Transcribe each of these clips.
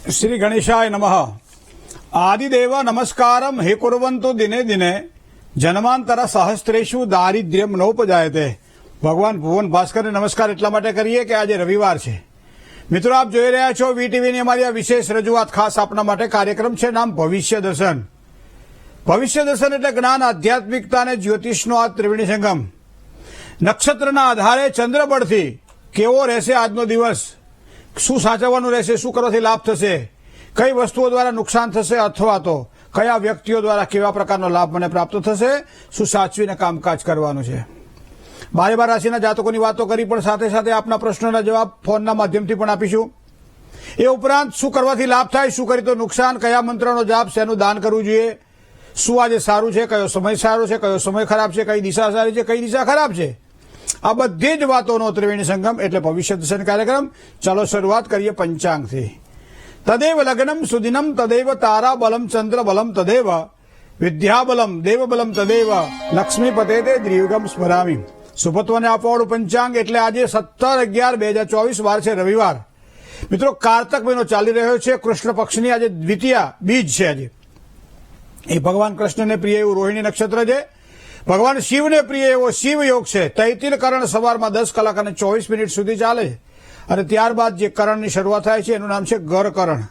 श्री गणेशाय नमः। आदिदेव नमस्कारम हे कुर्वन्तु दिने दिने जन्मांतर सहस्त्रेषु दारिद्र्यम नोपजायते। भगवान भुवन भास्कर ने नमस्कार એટલા માટે કરીએ કે આજે રવિવાર છે। મિત્રો આપ જોઈ રહ્યા છો વીટીવીની અમારી આ વિશેષ રજૂઆત ખાસ આપના માટે કાર્યક્રમ છે, નામ ભવિષ્ય દર્શન। ભવિષ્ય દર્શન એટલે જ્ઞાન, આધ્યાત્મિકતા અને જ્યોતિષનો આ ત્રિવેણી સંગમ। નક્ષત્રના આધારે ચંદ્રબળથી કેવો રહેશે આજનો દિવસ, શું સાચવવાનું રહેશે, શું કરવાથી લાભ થશે, કઈ વસ્તુઓ દ્વારા નુકસાન થશે અથવા તો કયા વ્યક્તિઓ દ્વારા કેવા પ્રકારનો લાભ મને પ્રાપ્ત થશે, શું સાચવીને કામકાજ કરવાનું છે। 12 રાશિના જાતકોની વાતો કરી, પણ સાથે સાથે આપના પ્રશ્નોના જવાબ ફોનના માધ્યમથી પણ આપીશું। એ ઉપરાંત શું કરવાથી લાભ થાય, શું કરી તો નુકસાન, કયા મંત્રનો જાપ, શેનું દાન કરવું જોઈએ, શું આજે સારું છે, કયો સમય સારો છે, કયો સમય ખરાબ છે, કઈ દિશા સારી છે, કઈ દિશા ખરાબ છે, આ બધી જ વાતોનો ત્રિવેણી સંગમ એટલે ભવિષ્ય દર્શન કાર્યક્રમ। ચાલો શરૂઆત કરીએ પંચાંગથી। તદેવ લગ્નમ સુદિનમ તદેવ તારા બલમ ચંદ્ર બલમ તદેવ વિદ્યાબલમ દેવબલમ તદેવ લક્ષ્મીપતે તે દ્રિયુગમ સ્મરામી। સુપત્વને આપવાવાળું પંચાંગ એટલે આજે 17/11/2024 વાર છે રવિવાર। મિત્રો કારતક મહિનો ચાલી રહ્યો છે, કૃષ્ણ પક્ષની આજે દ્વિતીયા બીજ છે। આજે એ ભગવાન કૃષ્ણને પ્રિય એવું રોહિણી નક્ષત્ર છે, ભગવાન શિવને પ્રિય એવો શિવ યોગ છે। તૈતિલ કરણ સવારમાં 10 કલાક અને 24 મિનિટ સુધી ચાલે છે અને ત્યારબાદ જે કરણની શરૂઆત થાય છે એનું નામ છે ગર કરણ।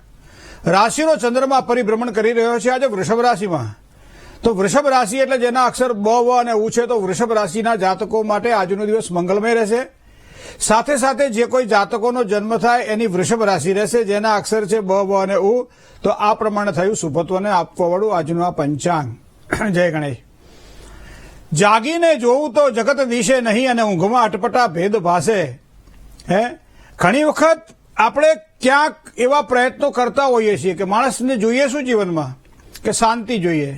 રાશિનો ચંદ્રમા પરિભ્રમણ કરી રહ્યો છે આજે વૃષભ રાશિમાં। તો વૃષભ રાશિ એટલે જેના અક્ષર બ, વ અને ઉ છે, તો વૃષભ રાશિના જાતકો માટે આજનો દિવસ મંગલમય રહેશે। સાથે સાથે જે કોઈ જાતકોનો જન્મ થાય એની વૃષભ રાશિ રહેશે, જેના અક્ષર છે બ, વ અને ઉ। તો આ પ્રમાણે થયું સુપત્વને આપવાવાળું આજનું આ પંચાંગ। જય ગણેશ। જાગીને જોવું તો જગત દિશે નહીં અને ઊંઘમાં અટપટા ભેદ ભાસે। હે, ઘણી વખત આપણે ક્યાંક એવા પ્રયત્નો કરતા હોઈએ છીએ કે માણસને જોઈએ શું જીવનમાં, કે શાંતિ જોઈએ,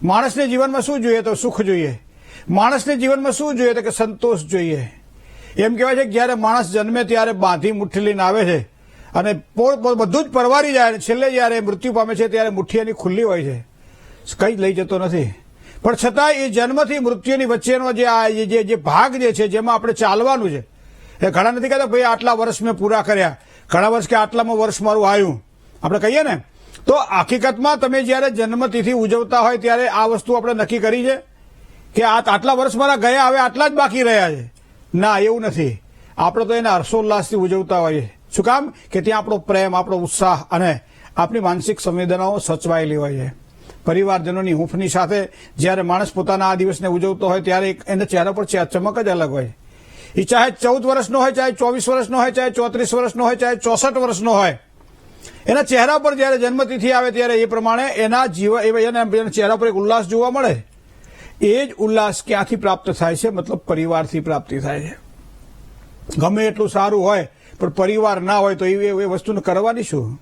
માણસને જીવનમાં શું જોઈએ તો સુખ જોઈએ, માણસને જીવનમાં શું જોઈએ તો કે સંતોષ જોઈએ। એમ કહેવાય છે કે જ્યારે માણસ જન્મે ત્યારે બાંધી મુઠ્ઠી લઈને આવે છે અને બધું જ પરવારી જાય, છેલ્લે જ્યારે મૃત્યુ પામે છે ત્યારે મુઠ્ઠી એની ખુલ્લી હોય છે, કંઈ જ લઈ જતો નથી। પણ છતાં એ જન્મથી મૃત્યુની વચ્ચેનો જે ભાગ જે છે, જેમાં આપણે ચાલવાનું છે, એ ઘણા નથી કહેતા ભાઈ આટલા વર્ષ મેં પૂરા કર્યા, ઘણા વર્ષ કે આટલામાં વર્ષ મારું આવ્યું, આપણે કહીએ ને। તો હકીકતમાં તમે જ્યારે જન્મતિથિ ઉજવતા હોય ત્યારે આ વસ્તુ આપણે નક્કી કરી છે કે આટલા વર્ષ મારા ગયા, હવે આટલા જ બાકી રહ્યા છે, ના એવું નથી। આપણે તો એને હર્ષોલ્લાસથી ઉજવતા હોઈએ। શું કામ? કે ત્યાં આપણો પ્રેમ, આપણો ઉત્સાહ અને આપણી માનસિક સંવેદનાઓ સચવાયેલી હોય છે। પરિવારજનોની હૂંફની સાથે જ્યારે માણસ પોતાના આ દિવસને ઉજવતો હોય ત્યારે એના ચહેરા પર ચમક જ અલગ હોય। એ ચાહે 14 વર્ષનો હોય, ચાહે 24 વર્ષનો હોય, ચાહે 34 વર્ષનો હોય, ચાહે 64 વર્ષનો હોય, એના ચહેરા પર જ્યારે જન્મતિથિ આવે ત્યારે એ પ્રમાણે એના ચહેરા પર એક ઉલ્લાસ જોવા મળે। એ જ ઉલ્લાસ ક્યાંથી પ્રાપ્ત થાય છે? મતલબ પરિવારથી પ્રાપ્તિ થાય છે। ગમે એટલું સારું હોય પણ પરિવાર ના હોય તો એ વસ્તુને કરવાની શું?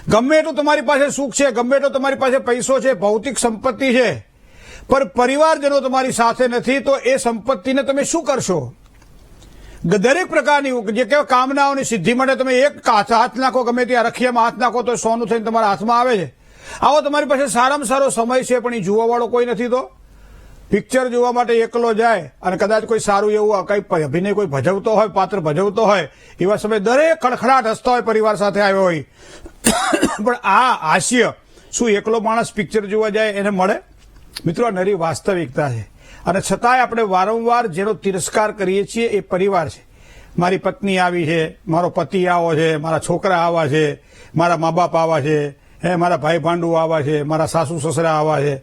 ગમે એટલું તમારી પાસે સુખ છે, ગમે એટલો તમારી પાસે પૈસો છે, ભૌતિક સંપત્તિ છે, પણ પરિવારજનો તમારી સાથે નથી તો એ સંપત્તિને તમે શું કરશો? દરેક પ્રકારની જે કહેવાય કામનાઓની સિદ્ધિ માટે તમે એક હાથ નાખો, ગમે ત્યાં રખિયામાં હાથ નાખો તો સોનું થઈને તમારા હાથમાં આવે છે। આવો તમારી પાસે સારામાં સારો સમય છે પણ એ જોવાવાળો કોઈ નથી, તો પિક્ચર જોવા માટે એકલો જાય અને કદાચ કોઈ સારું એવું કંઈ અભિનય કોઈ ભજવતો હોય, પાત્ર ભજવતો હોય, એવા સમયે દરેક ખડખડાટ હસતો હોય, પરિવાર સાથે આવ્યો હોય, પણ આ હાસ્ય શું એકલો માણસ પિક્ચર જોવા જાય એને મળે? મિત્રો, નરી વાસ્તવિકતા છે અને છતાંય આપણે વારંવાર જેનો તિરસ્કાર કરીએ છીએ એ પરિવાર છે। મારી પત્ની આવી છે, મારો પતિ આવો છે, મારા છોકરા આવા છે, મારા મા બાપ આવા છે, મારા ભાઈ ભાંડુ આવા છે, મારા સાસુ સસરા આવા છે।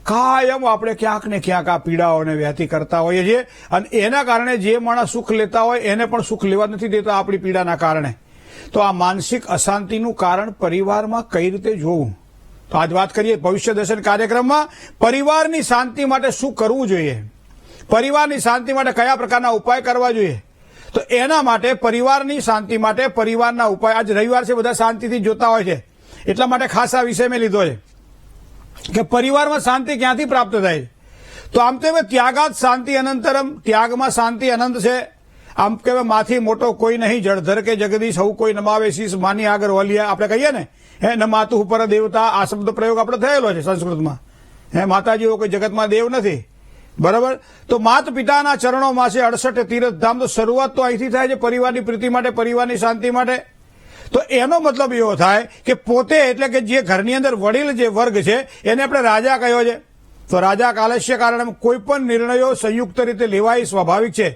કાયમ આપણે ક્યાંક ને ક્યાંક આ પીડાઓને વ્યાતી કરતા હોઈએ છીએ અને એના કારણે જે માણસ સુખ લેતા હોય એને પણ સુખ લેવા નથી દેતા આપણી પીડાના કારણે। તો આ માનસિક અશાંતિનું કારણ પરિવારમાં કઈ રીતે જોવું, તો આજ વાત કરીએ ભવિષ્ય દર્શન કાર્યક્રમમાં પરિવારની શાંતિ માટે શું કરવું જોઈએ, પરિવારની શાંતિ માટે કયા પ્રકારના ઉપાય કરવા જોઈએ। તો એના માટે પરિવારની શાંતિ માટે પરિવારના ઉપાય, આજ રવિવાર છે, બધા શાંતિથી જોતા હોય છે, એટલા માટે ખાસ આ વિષય મેં લીધો છે કે પરિવારમાં શાંતિ ક્યાંથી પ્રાપ્ત થાય। તો આમ તો ત્યાગાત શાંતિ અનંતરમ, ત્યાગમાં શાંતિ અનંત છે। આમ કહેવાય માથી મોટો કોઈ નહીં, જળધર કે જગદીશ હવું કોઈ નમાવે શીશ માની આગળ વલિયા, આપણે કહીએ ને, ન માતુ પર દેવતા, આ શબ્દ પ્રયોગ આપણે થયેલો છે સંસ્કૃતમાં। માતાજીઓ કોઈ જગતમાં દેવ નથી, બરાબર? તો માત પિતાના ચરણોમાં છે 68 તીર્થધામ। તો શરૂઆત તો અહીંથી થાય છે પરિવારની પ્રીતિ માટે, પરિવારની શાંતિ માટે। તો એનો મતલબ એવો થાય કે પોતે એટલે કે જે ઘરની અંદર વડીલ જે વર્ગ છે એને આપણે રાજા કહ્યો છે. તો રાજા કાલસ્ય કારણે કોઈ પણ નિર્ણયો સંયુક્ત રીતે લેવાય સ્વાભાવિક છે,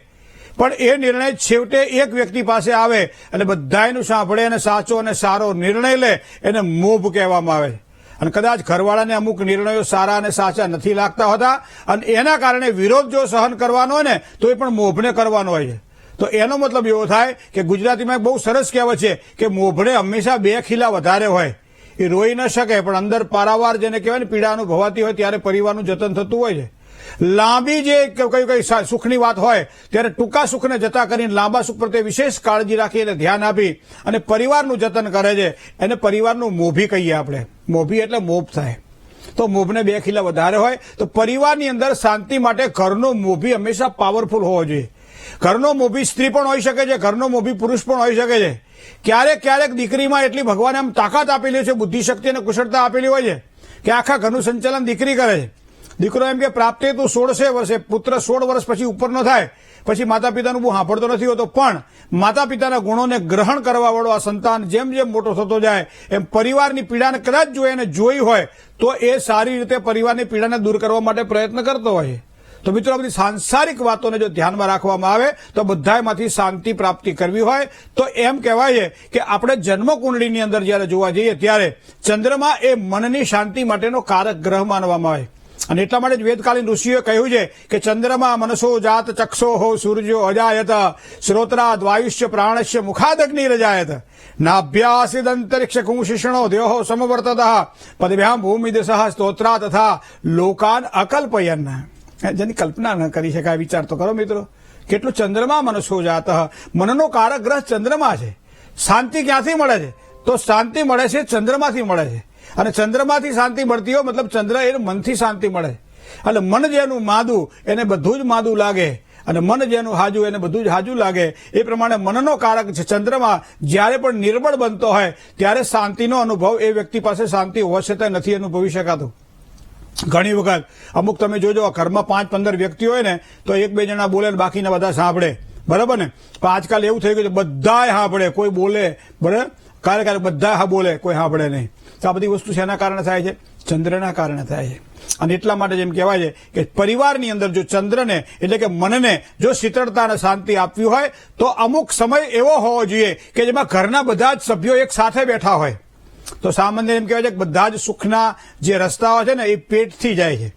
પણ એ નિર્ણય છેવટે એક વ્યક્તિ પાસે આવે અને બધાયનું સાંભળે અને સાચો અને સારો નિર્ણય લે એને મોભ કહેવામાં આવે છે. અને કદાચ ઘરવાળાને અમુક નિર્ણયો સારા અને સાચા નથી લાગતા હોતા અને એના કારણે વિરોધ જો સહન કરવાનો હોય ને તો એ પણ મોભને કરવાનો હોય છે. તો એનો મતલબ એવો થાય કે ગુજરાતીમાં એક બહુ સરસ કહેવત છે કે મોભને હંમેશા બે ખીલા વધારે હોય. એ રોઈ ન શકે પણ અંદર પારાવાર જેને કહેવાય ને પીડા અનુભવાતી હોય ત્યારે પરિવારનું જતન થતું હોય છે. લાંબી જે કઈ સુખની વાત હોય ત્યારે ટૂંકા સુખને જતા કરીને લાંબા સુખ પ્રત્યે વિશેષ કાળજી રાખી અને ધ્યાન આપી અને પરિવારનું જતન કરે છે. એને પરિવારનું મોભી કહીએ આપણે. મોભી એટલે મોભ થાય. તો મોભને બે ખીલા વધારે હોય તો પરિવારની અંદર શાંતિ માટે ઘરનો મોભી હંમેશા પાવરફુલ હોવો જોઈએ. ઘરનો મોભી સ્ત્રી પણ હોઈ શકે છે, ઘરનો મોભી પુરુષ પણ હોઈ શકે છે. ક્યારેક ક્યારેક દીકરીમાં એટલી ભગવાને આમ તાકાત આપેલી છે, બુદ્ધિશક્તિ અને કુશળતા આપેલી હોય છે કે આખા ઘરનું સંચાલન દીકરી કરે છે. દીકરો એમ કે પ્રાપ્તિ તું 16 વર્ષે, પુત્ર 16 વર્ષ પછી ઉપરનો થાય પછી માતા પિતાનું બહુ સાંભળતો નથી હોતો, પણ માતા પિતાના ગુણોને ગ્રહણ કરવા વાળો આ સંતાન જેમ જેમ મોટો થતો જાય એમ પરિવારની પીડાને કદાચ જો એને જોઈ હોય તો એ સારી રીતે પરિવારની પીડાને દૂર કરવા માટે પ્રયત્ન કરતો હોય છે. તો મિત્રો આ બધી સાંસારિક વાતોને જો ધ્યાનમાં રાખવામાં આવે તો બધામાંથી શાંતિ પ્રાપ્તિ કરવી હોય તો એમ કહેવાય છે કે આપણે જન્મકુંડળીની અંદર જ્યારે જોવા જઈએ ત્યારે ચંદ્રમા એ મનની શાંતિ માટેનો કારક ગ્રહ માનવામાં આવે. અને એટલા માટે જ વેદકાલીન ઋષિઓએ કહ્યું છે કે ચંદ્રમા મનસો જાત ચક્ષોહો સૂર્યો અજાયત શ્રોત્રાદ વાયુષ્ય પ્રાણસ્ય મુખાદગ્નિ રજાયત નાભ્યાસિદ અંતરિક્ષ કુંશિષણો દેહો સમવર્તત પદભ્યામ ભૂમિદશઃ સ્તોત્રા તથા લોકાન અકલ્પયન. જેની કલ્પના ન કરી શકાય. વિચાર તો કરો મિત્રો, કેટલું ચંદ્રમા મનસો જાત. મનનો કારક ગ્રહ ચંદ્રમા છે. શાંતિ ક્યાંથી મળે છે? તો શાંતિ મળે છે ચંદ્રમાંથી મળે છે. અને ચંદ્રમાંથી શાંતિ મળતી હોય મતલબ ચંદ્ર એ મનથી શાંતિ મળે. એટલે મન જેનું માદું એને બધું જ માદું લાગે અને મન જેનું હાજુ એને બધું જ હાજુ લાગે. એ પ્રમાણે મનનો કારક છે ચંદ્રમા. જ્યારે પણ નિર્બળ બનતો હોય ત્યારે શાંતિનો અનુભવ એ વ્યક્તિ પાસે શાંતિ હોવા છતાં નથી અનુભવી શકાતું. ઘણી વખત અમુક તમે જોજો ઘરમાં 5-15 વ્યક્તિ હોય ને તો 1-2 જણા બોલે ને બાકીના બધા સાંભળે, બરાબર ને? પણ આજકાલ એવું થઈ ગયું છે બધા સાંભળે, કોઈ બોલે, બરાબર? ક્યારેક બધા હા બોલે, કોઈ સાંભળે નહીં. તો આ બધી વસ્તુ શેના કારણે થાય છે? ચંદ્રના કારણે થાય છે. અને એટલા માટે જેમ કહેવાય છે કે પરિવારની અંદર જો ચંદ્રને એટલે કે મનને જો શીતળતા અને શાંતિ આપવી હોય તો અમુક સમય એવો હોવો જોઈએ કે જેમાં ઘરના બધા જ સભ્યો એક સાથે બેઠા હોય. તો સામાન્ય એમ કહેવાય છે કે બધા જ સુખના જે રસ્તાઓ છે ને એ પેટથી જાય છે.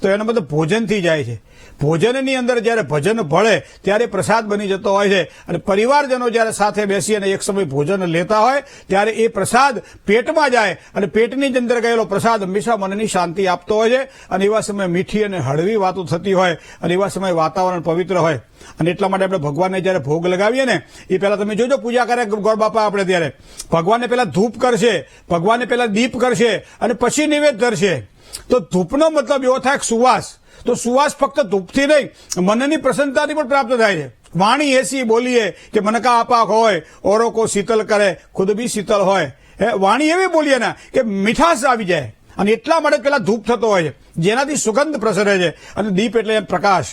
તો એનો મતલબ ભોજનથી જાય છે. ભોજનની અંદર જ્યારે ભજન ભળે ત્યારે પ્રસાદ બની જતો હોય છે અને પરિવારજનો જ્યારે સાથે બેસી અને એક સમય ભોજન લેતા હોય ત્યારે એ પ્રસાદ પેટમાં જાય અને પેટની જ અંદર ગયેલો પ્રસાદ હંમેશા મનની શાંતિ આપતો હોય છે. અને એવા સમયે મીઠી અને હળવી વાતો થતી હોય અને એવા સમયે વાતાવરણ પવિત્ર હોય. અને એટલા માટે આપણે ભગવાનને જ્યારે ભોગ લગાવીએ ને એ પહેલા તમે જોજો પૂજા કરે ગોળ બાપા આપણે ત્યારે ભગવાનને પહેલા ધૂપ કરશે, ભગવાનને પહેલા દીપ કરશે અને પછી નિવેદ ધરશે. તો ધૂપનો મતલબ એવો થાય સુવાસ. તો સુવાસ ફક્ત ધૂપથી નહીં મનની પ્રસન્નતાથી પણ પ્રાપ્ત થાય છે. વાણી એસી બોલીએ કે મન કા અપાક હોય ઓરો કો શીતલ કરે ખુદ બી શીતલ હોય. વાણી એવી બોલીએ ને કે મીઠાશ આવી જાય. અને એટલા માટે પેલા ધૂપ થતો હોય છે જેનાથી સુગંધ પ્રસરે છે. અને દીપ એટલે એમ પ્રકાશ.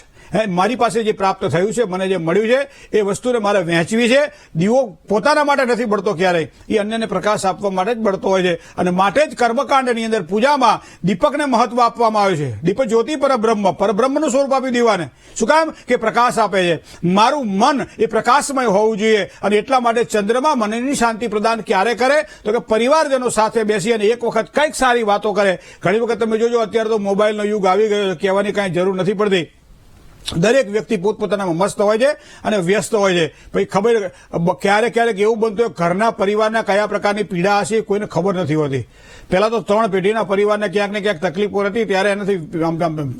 મારી પાસે જે પ્રાપ્ત થયું છે, મને જે મળ્યું છે એ વસ્તુને મારે વહેંચવી છે. દીવો પોતાના માટે નથી બળતો ક્યારેય, એ અન્યને પ્રકાશ આપવા માટે જ બળતો હોય છે. અને માટે જ કર્મકાંડની અંદર પૂજામાં દીપકને મહત્વ આપવામાં આવ્યું છે. દીપ જ્યોતિ પરબ્રહ્મનું સ્વરૂપ આપ્યું દીવાને. શું કામ? કે પ્રકાશ આપે છે. મારું મન એ પ્રકાશમય હોવું જોઈએ. અને એટલા માટે ચંદ્રમાં મનની શાંતિ પ્રદાન ક્યારે કરે તો કે પરિવારજનો સાથે બેસી અને એક વખત કંઈક સારી વાતો કરે. ઘણી વખત તમે જોજો અત્યારે તો મોબાઈલનો યુગ આવી ગયો છે, કહેવાની કાંઈ જરૂર નથી પડતી. દરેક વ્યક્તિ પોતપોતાનામાં મસ્ત હોય છે અને વ્યસ્ત હોય છે. પછી ખબર ક્યારેક ક્યારેક એવું બનતું હોય ઘરના પરિવારના કયા પ્રકારની પીડા હશે કોઈને ખબર નથી હોતી. પહેલા તો 3 પેઢીના પરિવારને ક્યાંક ને ક્યાંક તકલીફો હતી ત્યારે એનાથી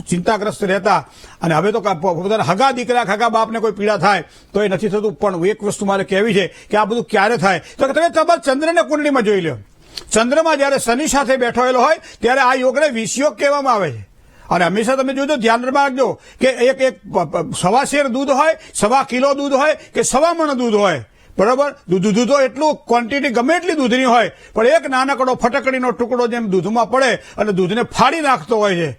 ચિંતાગ્રસ્ત રહેતા. અને હવે તો પોતાના હગા દીકરા હગા બાપને કોઈ પીડા થાય તો એ નથી થતું. પણ એક વસ્તુ મારે કહેવી છે કે આ બધું ક્યારે થાય તો કે તમે તમારા ચંદ્રને કુંડળીમાં જોઈ લો. ચંદ્રમાં જ્યારે શનિ સાથે બેઠેલો હોય ત્યારે આ યોગને વિષયોગ કહેવામાં આવે છે. અને હંમેશા તમે જોજો ધ્યાન રાખજો કે એક 1.25 શેર દૂધ હોય, 1.25 કિલો દૂધ હોય કે 1.25 મણ દૂધ હોય, બરાબર? દૂધ તો એટલું ક્વોન્ટિટી ગમે એટલી દૂધની હોય પણ એક નાનકડો ફટકડીનો ટુકડો જેમ દૂધમાં પડે અને દૂધને ફાડી નાખતો હોય છે.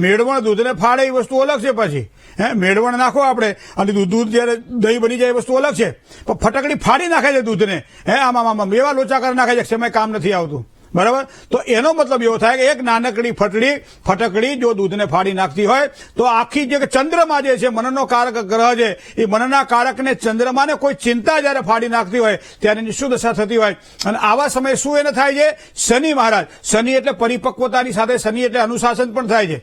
મેળવણ દૂધને ફાડે એ વસ્તુ અલગ છે. પછી મેળવણ નાખો આપણે અને દૂધ જયારે દહીં બની જાય એ વસ્તુ અલગ છે, પણ ફટકડી ફાડી નાખે છે દૂધને, આમાં એવા લોચા કરી નાખે છે સમય કામ નથી આવતું, બરાબર. તો એનો મતલબ એવો થાય કે એક નાનકડી ફટકડી જો દૂધને ફાડી નાખતી હોય તો આખી જે ચંદ્રમાં જે છે મનનો કારક ગ્રહ છે એ મનના કારકને ચંદ્રમાને કોઈ ચિંતા જયારે ફાડી નાખતી હોય ત્યારે એની શું દશા થતી હોય. અને આવા સમયે શું એને થાય છે? શનિ મહારાજ, શનિ એટલે પરિપક્વતાની સાથે શનિ એટલે અનુશાસન પણ થાય છે.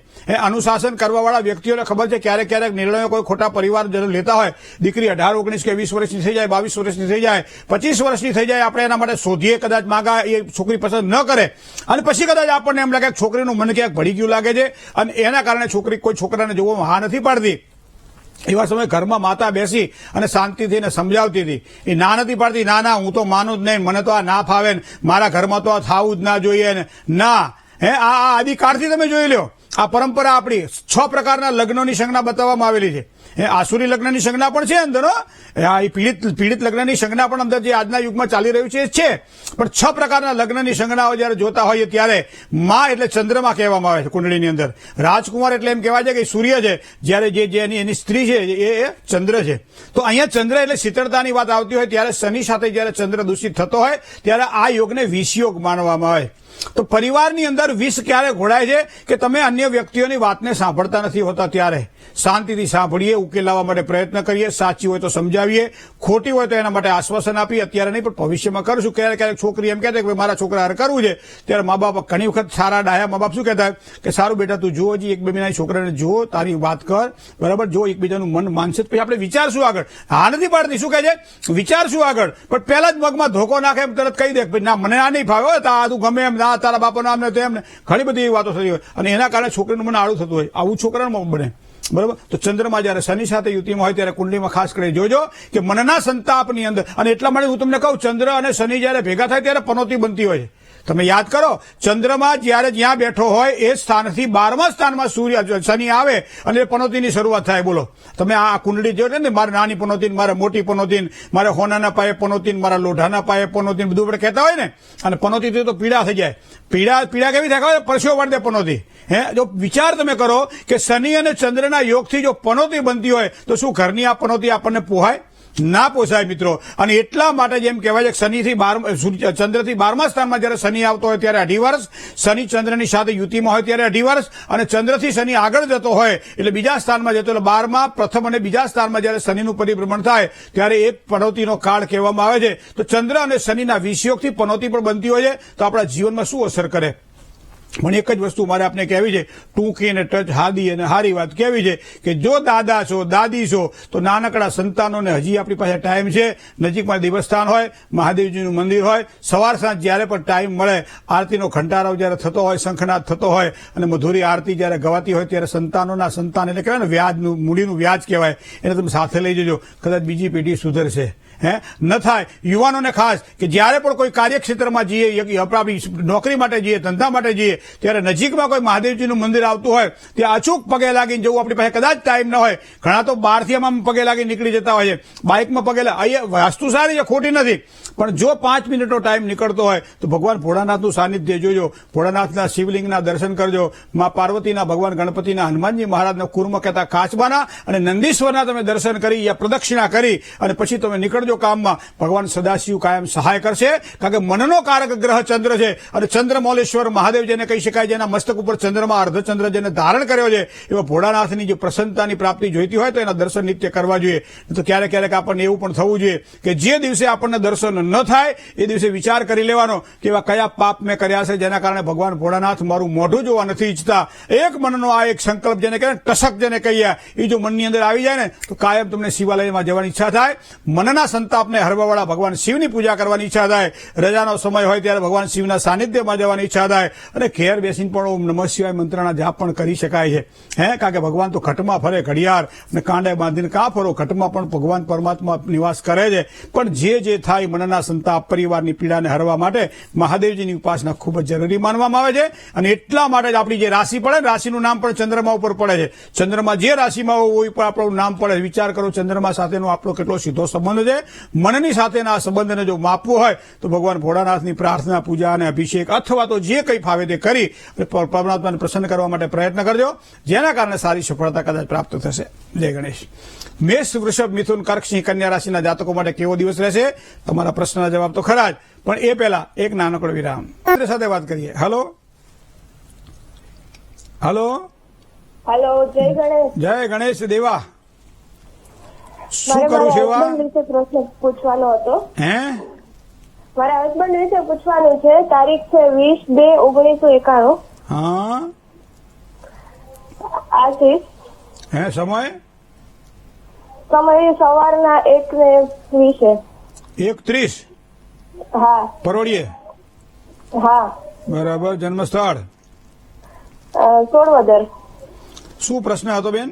અનુશાસન કરવાવાળા વ્યક્તિઓને ખબર છે ક્યારેક ક્યારેક નિર્ણયો કોઈ ખોટા પરિવાર લેતા હોય, દીકરી 18, 19 કે 20 વર્ષની થઈ જાય, 22 વર્ષની થઈ જાય, 25 વર્ષની થઈ જાય, આપણે એના માટે શોધીએ, કદાચ માગા એ છોકરી પસંદ ન કરે અને પછી કદાચ આપણને એમ લાગે કે છોકરીનું મન ક્યાંક ભળી ગયું લાગે છે અને એના કારણે છોકરી કોઈ છોકરાને જોવામાં હા નથી પાડતી. એવા સમયે ઘરમાં માતા બેસી અને શાંતિથી એને સમજાવતી હતી, એ ના નથી પાડતી, ના હું તો માનું જ નહીં, મને તો આ ના ફાવે ને મારા ઘરમાં તો આ થવું જ ના જોઈએ ને ના. આ આદિકાળથી તમે જોઈ લો, આ પરંપરા આપણી 6 પ્રકારના લગ્નોની સંજ્ઞા બતાવવામાં આવેલી છે. આસુરી લગ્નની સંજ્ઞા પણ છે અંદર, એ પીડિત લગ્નની સંજ્ઞા પણ અંદર જે આજના યુગમાં ચાલી રહ્યું છે, પણ 6 પ્રકારના લગ્નની સંજ્ઞાઓ જયારે જોતા હોઈએ ત્યારે માં એટલે ચંદ્રમા કહેવામાં આવે છે કુંડળીની અંદર. રાજકુમાર એટલે એમ કહેવાય છે કે સૂર્ય છે, જ્યારે જે એની સ્ત્રી છે એ ચંદ્ર છે. તો અહીંયા ચંદ્ર એટલે શીતળતાની વાત આવતી હોય ત્યારે શનિ સાથે જયારે ચંદ્ર દૂષિત થતો હોય ત્યારે આ યોગને વિષયોગ માનવામાં આવે. તો પરિવારની અંદર વિષ ક્યારે ઘોડાય છે કે તમે અન્ય વ્યક્તિઓની વાતને સાંભળતા નથી હોતા, ત્યારે શાંતિથી સાંભળીએ, ઉકેલ લાવવા માટે પ્રયત્ન કરીએ, સાચી હોય તો સમજાવીએ, ખોટી હોય તો એના માટે આશ્વાસન આપીએ. અત્યારે નહીં પણ ભવિષ્યમાં કરશું. ક્યારેક છોકરી એમ કહેતા કે મારા છોકરા હારે કરવું છે, ત્યારે મા બાપ ઘણી વખત સારા ડાયા મા બાપ શું કહેતા કે સારું બેટા તું જુઓ, એક બે મહિના છોકરાને જુઓ, તારી વાત કર, બરાબર, જો એકબીજાનું મન માનશે પછી આપણે વિચારશું આગળ. હા નથી પાડતી, શું કહે છે? વિચારશું આગળ, પણ પહેલા જ મગમાં ધોકો નાખે એમ તરત કહી દે ના મને આ નહીં ફાવે, તું ગમે એમ ના, તારા બાપા નામ ને તેમ, ઘણી બધી એવી વાતો થતી હોય અને એના કારણે છોકરીનું મન આડું થતું હોય. આવું છોકરાનું બને, બરાબર. તો ચંદ્રમાં જયારે શનિ સાથે યુતિમાં હોય ત્યારે કુંડલીમાં ખાસ કરી જોજો કે મનના સંતાપની અંદર, અને એટલા માટે હું તમને કહું ચંદ્ર અને શનિ જયારે ભેગા થાય ત્યારે પનોતી બનતી હોય છે. તમે યાદ કરો, ચંદ્રમાં જયારે જ્યાં બેઠો હોય એ સ્થાનથી 12મા સ્થાનમાં શનિ આવે અને પનોતીની શરૂઆત થાય. બોલો તમે આ કુંડળી જો ને, મારે નાની પનોતીન, મારે મોટી પનોતીન, મારે હોનાના પાયે પનોતીન, મારા લોઢાના પાયે પનોતીન, બધું આપણે કહેતા હોય ને. અને પનોતીથી તો પીડા થઈ જાય. પીડા કેવી થાય? પરસ્યો વળદે પનોતી. જો વિચાર તમે કરો કે શનિ અને ચંદ્રના યોગથી જો પનોતી બનતી હોય તો શું ઘરની આ પનોતી આપણને પોહાય? ના પોસાય મિત્રો. અને એટલા માટે જેમ કહેવાય છે ચંદ્રથી 12મા સ્થાનમાં જયારે શનિ આવતો હોય ત્યારે 2.5 વર્ષ, શનિ ચંદ્રની સાથે યુતિમાં હોય ત્યારે 2.5 વર્ષ, અને ચંદ્રથી શનિ આગળ જતો હોય એટલે બીજા સ્થાનમાં જતો, એટલે 12મા પ્રથમ અને બીજા સ્થાનમાં જયારે શનિનું પરિભ્રમણ થાય ત્યારે એક પનોતીનો કાળ કહેવામાં આવે છે. તો ચંદ્ર અને શનિના વિષયોગથી પનોતી પણ બનતી હોય છે. તો આપણા જીવનમાં શું અસર કરે? પણ એક જ વસ્તુ મારે આપને કહેવી છે, ટૂંકી અને ટચ હાદી અને હારી વાત કહેવી છે કે જો દાદા છો, દાદી છો, તો નાનકડા સંતાનોને હજી આપણી પાસે ટાઈમ છે. નજીકમાં દેવસ્થાન હોય, મહાદેવજીનું મંદિર હોય, સવાર સાંજ જ્યારે પણ ટાઈમ મળે, આરતીનો ઘંટારવ જ્યારે થતો હોય, શંખનાદ થતો હોય અને મધુરી આરતી જ્યારે ગવાતી હોય ત્યારે સંતાન એટલે કહેવાય ને વ્યાજનું, મૂડીનું વ્યાજ કહેવાય, એને તમે સાથે લઈ જજો. કદાચ બીજી પેઢી સુધરશે. ન થાય. યુવાનોને ખાસ કે જ્યારે પણ કોઈ કાર્યક્ષેત્રમાં જઈએ, આપણી નોકરી માટે જઈએ, ધંધા માટે જઈએ, ત્યારે નજીકમાં કોઈ મહાદેવજીનું મંદિર આવતું હોય ત્યાં અચૂક પગે લાગીને જવું. આપણી પાસે કદાચ ટાઈમ ન હોય, ઘણા તો બહારથી આમાં પગે લાગી નીકળી જતા હોય છે, બાઇકમાં પગે અહીંયા વાસ્તુ સારી છે, ખોટી નથી, પણ જો 5 મિનિટનો ટાઈમ નીકળતો હોય તો ભગવાન ભોળાનાથનું સાનિધ્ય જોજો, ભોળાનાથના શિવલિંગના દર્શન કરજો, મા પાર્વતીના, ભગવાન ગણપતિના, હનુમાનજી મહારાજના, કુર્મ કહેતા કાચબાના અને નંદીશ્વરના તમે દર્શન કરી યા પ્રદક્ષિણા કરી અને પછી તમે નીકળજો કામમાં. ભગવાન સદાશિવ કાયમ સહાય કરશે, કારણ કે મનનો કારક ગ્રહ ચંદ્ર છે. અને ચંદ્રમૌલેશ્વર મહાદેવ જેને કહી શકાય, જેના મસ્તક ઉપર ચંદ્રમાં અર્ધચંદ્ર જેને ધારણ કર્યો છે, એવા ભોળાનાથની જે પ્રસન્નતાની પ્રાપ્તિ જોઈતી હોય તો એના દર્શન નિત્ય કરવા જોઈએ. તો ક્યારેક આપણને એવું પણ થવું જોઈએ કે જે દિવસે આપણને દર્શન ન થાય એ દિવસે વિચાર કરી લેવાનો કે એવા કયા પાપ મેં કર્યા છે જેના કારણે ભગવાન ભોળાનાથ મારું મોઢું જોવા નથી ઈચ્છતા. એક મનનો આ એક સંકલ્પ જેને કહેવાય, ટસક જેને કહીએ, એ જો મનની અંદર આવી જાય ને તો કાયમ તમને શિવાલયમાં જવાની ઈચ્છા થાય. મનના સંતાપને હરવાવાળા ભગવાન શિવની પૂજા કરવાની ઈચ્છા થાય. રજાનો સમય હોય ત્યારે ભગવાન શિવના સાનિધ્યમાં જવાની ઈચ્છા થાય. અને ઘેર બેસીને પણ ઓમ નમઃ શિવાય મંત્રના જાપ પણ કરી શકાય છે. કારણ કે ભગવાન તો ઘટમાં ફરે, ઘડિયાળ અને કાંડે બાંધીને કાં ફરો, ઘટમાં પણ ભગવાન પરમાત્મા નિવાસ કરે છે. પણ જે થાય મનના સંતાપ, પરિવારની પીડાને હરવા માટે મહાદેવજીની ઉપાસના ખૂબ જ જરૂરી માનવામાં આવે છે. અને એટલા માટે જ આપણી જે રાશિ પડે, રાશિનું નામ પણ ચંદ્રમા ઉપર પડે છે. ચંદ્રમા જે રાશિમાં હોય ઉપર આપણું નામ પડે. વિચાર કરો ચંદ્રમા સાથેનો આપણો કેટલો સીધો સંબંધ છે. મનની સાથેના આ સંબંધને જો માપવું હોય તો ભગવાન ભોળાનાથની પ્રાર્થના, પૂજા અને અભિષેક અથવા તો જે કંઈ ફાવે તે કરી પરમાત્માને પ્રસન્ન કરવા માટે પ્રયત્ન કરજો, જેના કારણે સારી સફળતા કદાચ પ્રાપ્ત થશે. જય ગણેશ. મેષ, વૃષભ, મિથુન, કર્ક, સિંહ, કન્યા રાશિના જાતકો માટે કેવો દિવસ રહેશે? તમારા પ્રશ્નના જવાબ તો ખરા જ, પણ એ પહેલા એક નાનકડો વિરામ સાથે વાત કરીએ. હલો હલો હેલો, જય ગણેશ. જય ગણેશ દેવા. શું કરું છે? પ્રશ્ન પૂછવાનો હતો. હે, મારા હસબન્ડ વિશે પૂછવાનું છે. તારીખ છે 20-2-1991. હા, આશીષ. હે, સમય સમય સવારના 1:20. 1:30 હા પરોળીએ. હા. બરાબર. જન્મ સ્થળ? સોળવદર. શું પ્રશ્ન હતો બેન?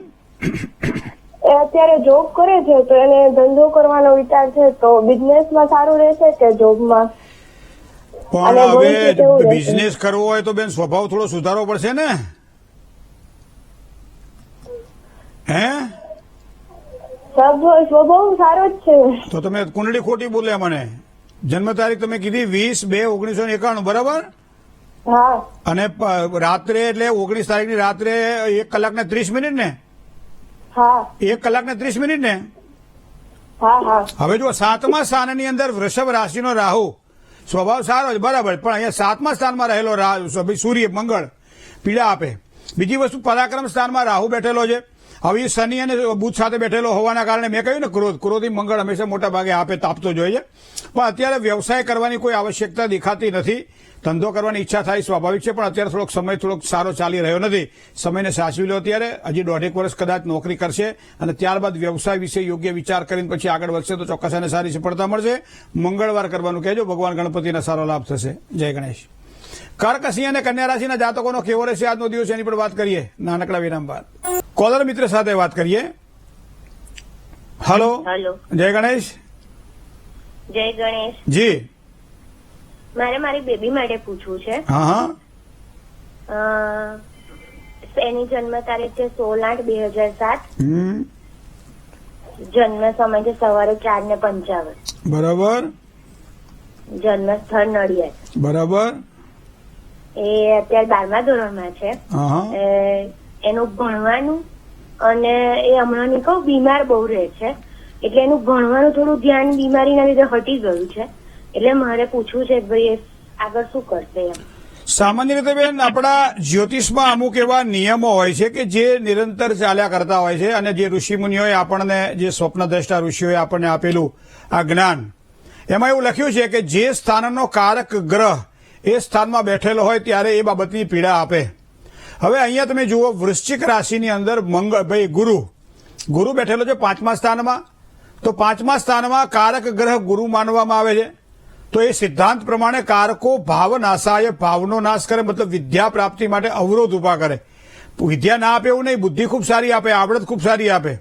એ અત્યારે જોબ કરે છે, તો એને ધંધો કરવાનો વિચાર છે, તો બિઝનેસમાં સારું રહેશે કે જોબમાં? પણ હવે બિઝનેસ કરવો હોય તો બેન સ્વભાવ થોડો સુધારવો પડશે ને. હે, સ્વભાવ સારો જ છે. તો તમે કુંડળી ખોટી બોલ્યા મને. જન્મ તારીખ તમે કીધી 20-2-1991, બરાબર? હા. અને રાત્રે એટલે 19 તારીખની રાત્રે 1 કલાક ને 30 મિનિટ ને? હા. 1 કલાક ને 30 મિનિટ ને? હા. હા. હવે જો 7મા સ્થાનની અંદર વૃષભ રાશિનો રાહુ સ્વભાવ સારો છે, બરાબર, પણ અહીંયા 7મા સ્થાનમાં રહેલો સૂર્ય, મંગળ પીડા આપે. બીજી વસ્તુ, પરાક્રમ સ્થાનમાં રાહુ બેઠેલો છે. હવે એ શનિ અને બુધ સાથે બેઠેલો હોવાના કારણે મેં કહ્યું ને, ક્રોધી મંગળ હંમેશા મોટા ભાગે આપે, તાપતો જોઈએ. પણ અત્યારે વ્યવસાય કરવાની કોઈ આવશ્યકતા દેખાતી નથી. ધંધો કરવાની ઈચ્છા થાય સ્વાભાવિક છે, પણ અત્યારે થોડોક સારો ચાલી રહ્યો નથી. સમયને સાચવી લો. અત્યારે હજી 1.5 વર્ષ કદાચ નોકરી કરશે અને ત્યારબાદ વ્યવસાય વિશે યોગ્ય વિચાર કરીને પછી આગળ વધશે તો ચોક્કસ અને સારી સફળતા મળશે. મંગળવાર કરવાનું કહેજો, ભગવાન ગણપતિના સારો લાભ થશે. જય ગણેશ. કર્ક, સિંહ અને કન્યા રાશિના જાતકોનો કેવો રહેશે આજનો દિવસ, એની પર વાત કરીએ નાનકડા વિરામ બાદ. કોલર મિત્ર સાથે વાત કરીએ. હલો. જય ગણેશ. જય ગણેશ. જી, મારે મારી બેબી માટે પૂછવું છે. હા. એની જન્મ તારીખ છે 16-8-2007. જન્મ સમય છે સવારે 4:55. બરાબર. જન્મ સ્થળ નડિયાદ. બરાબર. એ અત્યારે 12મા ધોરણમાં છે. એનું ભણવાનું અને એ હમણાં ની કહું બીમાર બહુ રહે છે, એટલે એનું ભણવાનું થોડું ધ્યાન બીમારીના લીધે હટી ગયું છે. એટલે મારે પૂછવું છે ભાઈ આગળ શું કરશે એમ. સામાન્ય રીતે બેન આપણા જ્યોતિષમાં અમુક એવા નિયમો હોય છે કે જે નિરંતર ચાલ્યા કરતા હોય છે, અને જે ઋષિમુનિઓએ આપણને, જે સ્વપ્નદ્રષ્ટા ઋષિઓએ આપણને આપેલું આ જ્ઞાન, એમાં એવું લખ્યું છે કે જે સ્થાનનો કારક ગ્રહ એ સ્થાનમાં બેઠેલો હોય ત્યારે એ બાબતની પીડા આપે. હવે અહીંયા તમે જુઓ, વૃશ્ચિક રાશિની અંદર ગુરુ બેઠેલો છે 5મા સ્થાનમાં. તો 5મા સ્થાનમાં કારક ગ્રહ ગુરુ માનવામાં આવે છે. તો એ સિદ્ધાંત પ્રમાણે કારકો ભાવ નાશાય, ભાવનો નાશ કરે, મતલબ વિદ્યા પ્રાપ્તિ માટે અવરોધ ઉભા કરે. વિદ્યા ના આપે એવું નહીં, બુદ્ધિ ખૂબ સારી આપે, આવડત ખૂબ સારી આપે,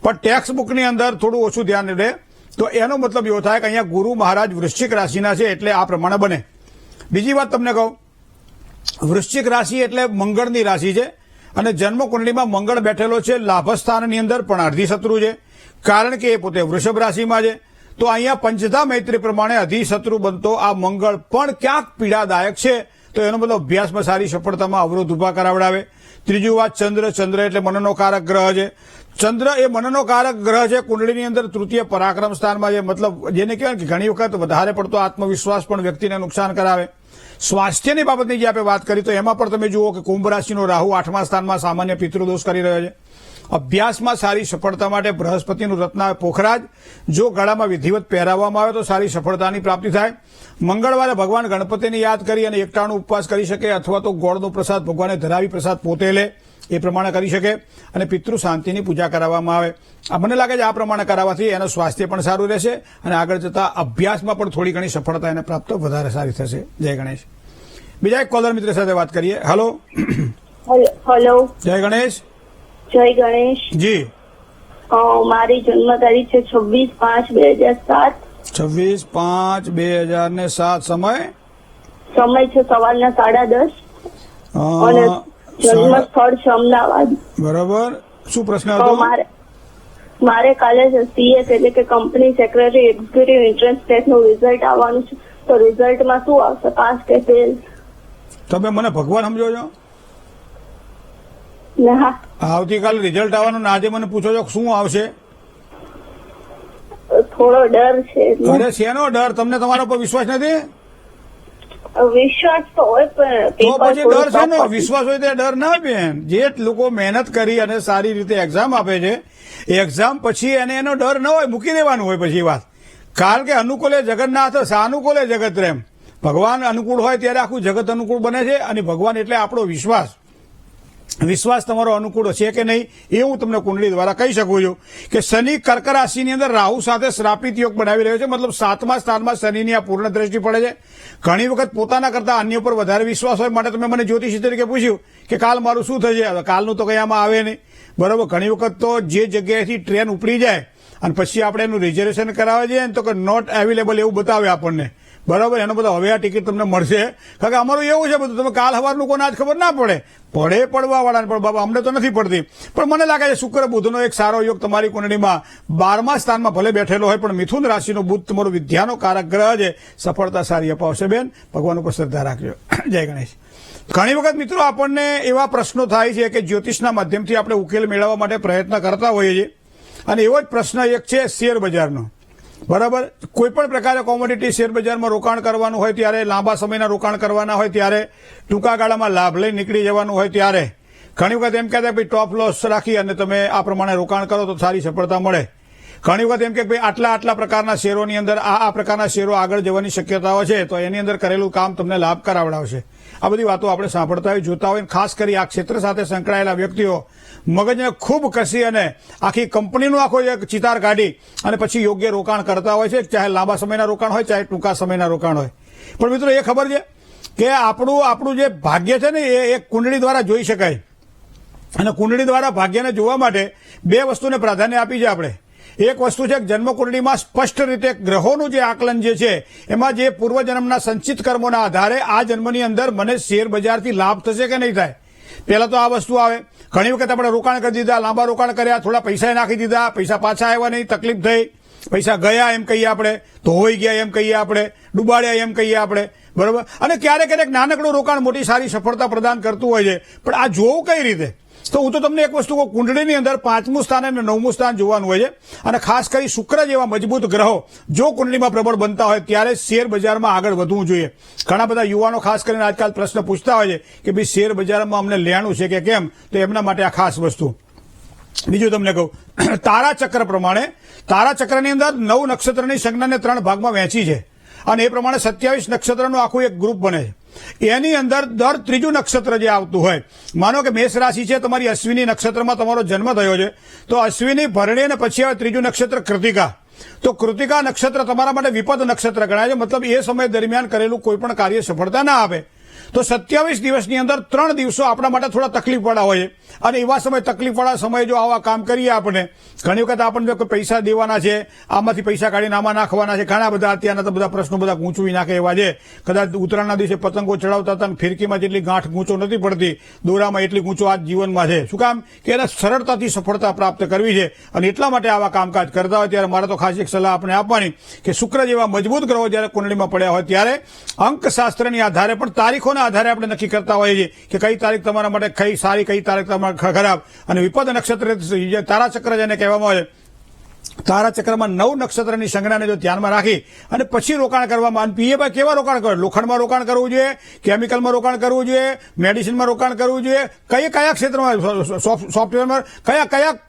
પણ ટેક્સ્ટ બુકની અંદર થોડું ઓછું ધ્યાન રહે. તો એનો મતલબ એવો થાય કે અહીંયા ગુરુ મહારાજ વૃશ્ચિક રાશિના છે એટલે આ પ્રમાણે બને. બીજી વાત તમને કહું, વૃશ્ચિક રાશિ એટલે મંગળની રાશિ છે, અને જન્મ કુંડળીમાં મંગળ બેઠેલો છે લાભસ્થાનની અંદર, પણ અર્ધી શત્રુ છે, કારણ કે એ પોતે વૃષભ રાશિમાં છે. તો અહીંયા પંચધા મૈત્રી પ્રમાણે અધિશત્રુ બનતો આ મંગળ પણ ક્યાંક પીડાદાયક છે. તો એનો મતલબ અભ્યાસમાં સારી સફળતામાં અવરોધ ઉભા કરાવડાવે. ત્રીજું વાત, ચંદ્ર એટલે મનનો કારક ગ્રહ છે. ચંદ્ર એ મનનો કારક ગ્રહ છે, કુંડળીની અંદર તૃતીય પરાક્રમ સ્થાનમાં છે. મતલબ જેને કહેવાય કે ઘણી વખત વધારે પડતો આત્મવિશ્વાસ પણ વ્યક્તિને નુકસાન કરાવે. સ્વાસ્થ્યની બાબતની જે આપણે વાત કરી તો એમાં પણ તમે જુઓ કે કુંભ રાશિનો રાહુ 8મા સ્થાનમાં સામાન્ય પિતૃદોષ કરી રહ્યો છે. અભ્યાસમાં સારી સફળતા માટે બૃહસ્પતિનું રત્ન પોખરાજ જો ગળામાં વિધિવત પહેરાવવામાં આવે તો સારી સફળતાની પ્રાપ્તિ થાય. મંગળવારે ભગવાન ગણપતિને યાદ કરી અને એકટાણું ઉપવાસ કરી શકે, અથવા તો ગોળનો પ્રસાદ ભગવાને ધરાવી પ્રસાદ પોતે લે, એ પ્રમાણે કરી શકે, અને પિતૃ શાંતિની પૂજા કરાવવામાં આવે. મને લાગે છે આ પ્રમાણે કરાવવાથી એનું સ્વાસ્થ્ય પણ સારું રહેશે, અને આગળ જતા અભ્યાસમાં પણ થોડી ઘણી સફળતા એને પ્રાપ્ત વધારે સારી થશે. જય ગણેશ. બીજા એક કોલર મિત્ર સાથે વાત કરીએ. હેલો. જય ગણેશ. જય ગણેશ. જી. મારી જન્મ તારીખ છે 26-5-2007. 26-5-2007. સમય છે સવારના 10:30. અને જન્મ સ્થળ છે અમદાવાદ. બરાબર. શું પ્રશ્ન હતો? મારે કાલે સીએસ એટલે કે કંપની સેક્રેટરી એક્ઝિક્યુટિવ એન્ટ્રન્સ ટેસ્ટનું રિઝલ્ટ આવવાનું છે, તો રિઝલ્ટમાં શું આવશે, પાસ કે ફેલ? તમે મને ભગવાન સમજો છો? હા, આવતીકાલે રિઝલ્ટ આવવાનું ને આજે મને પૂછો છો કે શું આવશે? થોડો ડર છે. અરે શેનો ડર? તમને તમારા પર વિશ્વાસ નથી? વિશ્વાસ તો હોય પણ તો પેપર પછી ડર છે ને? થોડું વિશ્વાસ હોય તો ડર ના બેન. જે લોકો મહેનત કરી અને સારી રીતે એક્ઝામ આપે છે, એક્ઝામ પછી એનો ડર ન હોય, મૂકી દેવાનું હોય પછી વાત. કારણ કે અનુકૂલે જગન્નાથ, સાનુકૂલે જગત રેમ. ભગવાન અનુકૂળ હોય ત્યારે આખું જગત અનુકૂળ બને છે, અને ભગવાન એટલે આપણો વિશ્વાસ. વિશ્વાસ તમારો અનુકૂળ છે કે નહીં એ હું તમને કુંડળી દ્વારા કહી શકું છું કે શનિ કર્ક રાશિની અંદર રાહુ સાથે શ્રાપિત યોગ બનાવી રહ્યો છે. મતલબ 7મા સ્થાનમાં શનિની આ પૂર્ણ દ્રષ્ટિ પડે છે. ઘણી વખત પોતાના કરતા અન્ય પર વધારે વિશ્વાસ હોય માટે તમે મને જ્યોતિષી તરીકે પૂછ્યું કે કાલ મારું શું થશે. કાલનું તો કંઈ આમાં આવે નહીં, બરાબર. ઘણી વખત તો જે જગ્યાએથી ટ્રેન ઉપડી જાય અને પછી આપણે એનું રિઝર્વેશન કરાવવા જઈએ ને તો કે નોટ અવેલેબલ એવું બતાવે આપણને, બરાબર. એનો બધો હવે આ ટિકિટ તમને મળશે. કારણ કે અમારું એવું છે બધું, તમે કાલ સવારનું કોને આજ ખબર ના પડે પડવા વાળાને પણ બાબા અમને તો નથી પડતી. પણ મને લાગે છે શુક્ર બુધનો એક સારો યોગ તમારી કુંડળીમાં 12મા સ્થાનમાં ભલે બેઠેલો હોય પણ મિથુન રાશિનો બુધ તમારો વિદ્યાનો કારક ગ્રહ છે. સફળતા સારી અપાવશે બેન. ભગવાન ઉપર શ્રદ્ધા રાખજો. જય ગણેશ. ઘણી વખત મિત્રો આપણને એવા પ્રશ્નો થાય છે કે જ્યોતિષના માધ્યમથી આપણે ઉકેલ મેળવવા માટે પ્રયત્ન કરતા હોઈએ છીએ, અને એવો જ પ્રશ્ન એક છે શેર બજારનો, બરાબર. કોઈ પણ પ્રકારે કોમોડિટી શેર બજારમાં રોકાણ કરવાનું હોય ત્યારે, લાંબા સમયના રોકાણ કરવાના હોય ત્યારે, ટૂંકા ગાળામાં લાભ લઈ નીકળી જવાનું હોય ત્યારે ઘણી વખત એમ કહેતા ભાઈ ટોપ લોસ રાખી અને તમે આ પ્રમાણે રોકાણ કરો તો સારી સફળતા મળે. ઘણી વખત એમ કે ભાઈ આટલા પ્રકારના શેરોની અંદર આ પ્રકારના શેરો આગળ જવાની શક્યતાઓ છે, તો એની અંદર કરેલું કામ તમને લાભ કરાવડાવશે. આ બધી વાતો આપણે સાંભળતા હોય, જોતા હોય. ખાસ કરી આ ક્ષેત્ર સાથે સંકળાયેલા વ્યક્તિઓ મગજને ખૂબ કસી અને આખી કંપનીનું આખો એક ચિતાર કાઢી અને પછી યોગ્ય રોકાણ કરતા હોય છે, ચાહે લાંબા સમયના રોકાણ હોય ચાહે ટૂંકા સમયના રોકાણ હોય. પણ મિત્રો એ ખબર છે કે આપણું જે ભાગ્ય છે ને એ એક કુંડળી દ્વારા જોઈ શકાય, અને કુંડળી દ્વારા ભાગ્યને જોવા માટે 2 વસ્તુને પ્રાધાન્ય આપી છે આપણે. એક વસ્તુ છે જન્મકુંડળીમાં સ્પષ્ટ રીતે ગ્રહોનું જે આકલન જે છે એમાં જે પૂર્વજન્મના સંચિત કર્મોના આધારે આ જન્મની અંદર મને શેર બજારથી લાભ થશે કે નહીં થાય. પહેલા તો આ વસ્તુ આવે. ઘણી વખત આપણે રોકાણ કરી દીધા, લાંબા રોકાણ કર્યા, થોડા પૈસા નાખી દીધા, પૈસા પાછા આવ્યા નહીં, તકલીફ થઈ, પૈસા ગયા એમ કહીએ આપણે, ધોવાઈ ગયા એમ કહીએ આપણે, ડૂબાડ્યા એમ કહીએ આપણે, બરોબર. અને ક્યારેક નાનકડું રોકાણ મોટી સારી સફળતા પ્રદાન કરતું હોય છે. પણ આ જોવું કઈ રીતે? તો હું તો તમને એક વસ્તુ કહું, કુંડળીની અંદર 5મું સ્થાન અને 9મું સ્થાન જોવાનું હોય છે. અને ખાસ કરી શુક્ર જેવા મજબૂત ગ્રહો જો કુંડળીમાં પ્રબળ બનતા હોય ત્યારે શેર બજારમાં આગળ વધવું જોઈએ. ઘણા બધા યુવાનો ખાસ કરીને આજકાલ પ્રશ્ન પૂછતા હોય છે કે ભાઈ શેર બજારમાં અમને લેણું છે કે કેમ, તો એમના માટે આ ખાસ વસ્તુ. બીજું તમને કહું, તારાચક્ર પ્રમાણે તારાચક્રની અંદર 9 નક્ષત્રની સંજ્ઞાને 3 ભાગમાં વહેંચી છે, અને એ પ્રમાણે 27 નક્ષત્રનું આખું એક ગ્રુપ બને છે. એની અંદર દર 3જું નક્ષત્ર જે આવતું હોય, માનો કે મેષ રાશિ છે, તમારી અશ્વિની નક્ષત્રમાં તમારો જન્મ થયો છે, તો અશ્વિની ભરણી અને પછી આવે 3જું નક્ષત્ર કૃતિકા. તો કૃતિકા નક્ષત્ર તમારા માટે વિપદ નક્ષત્ર ગણાય છે. મતલબ એ સમય દરમિયાન કરેલું કોઈ પણ કાર્ય સફળતા ના આપે. તો 27 દિવસની અંદર 3 દિવસો આપણા માટે થોડા તકલીફવાળા હોય છે, અને એવા સમય તકલીફવાળા સમયે જો આવા કામ કરીએ આપણે, ઘણી વખત આપણને કોઈ પૈસા દેવાના છે, આમાંથી પૈસા કાઢીને આમાં નાખવાના છે, ઘણા બધા અત્યારના તો બધા પ્રશ્નો બધા ગૂંચવી નાખે એવા છે. કદાચ ઉત્તરાયણના દિવસે પતંગો ચડાવતા હતા, ફિરકીમાં જેટલી ગાંઠ ગૂંચો નથી પડતી, દોરામાં એટલી ગૂંચો આજ જીવનમાં છે. શું કામ? કે એને સરળતાથી સફળતા પ્રાપ્ત કરવી છે, અને એટલા માટે આવા કામકાજ કરતા હોય ત્યારે મારે તો ખાસ એક સલાહ આપણે આપવાની કે શુક્ર જેવા મજબૂત ગ્રહો જ્યારે કુંડળીમાં પડ્યા હોય ત્યારે અંકશાસ્ત્રની આધારે પણ તારીખોના આધારે આપણે નક્કી કરતા હોઈએ છીએ કે કઈ તારીખ તમારા માટે કઈ સારી, કઈ તારીખ તમારે ખરાબ. અને વિપદ નક્ષત્ર તારાચક્ર જેને કહેવામાં આવે, તારાચક્રમાં 9 નક્ષત્રની સંજ્ઞાને જો ધ્યાનમાં રાખી અને પછી રોકાણ કરવામાં, પીએમાં કેવા રોકાણ કરવું? લોખંડમાં રોકાણ કરવું જોઈએ, કેમિકલમાં રોકાણ કરવું જોઈએ, મેડિસિનમાં રોકાણ કરવું જોઈએ, કયા ક્ષેત્રમાં, સોફ્ટવેરમાં,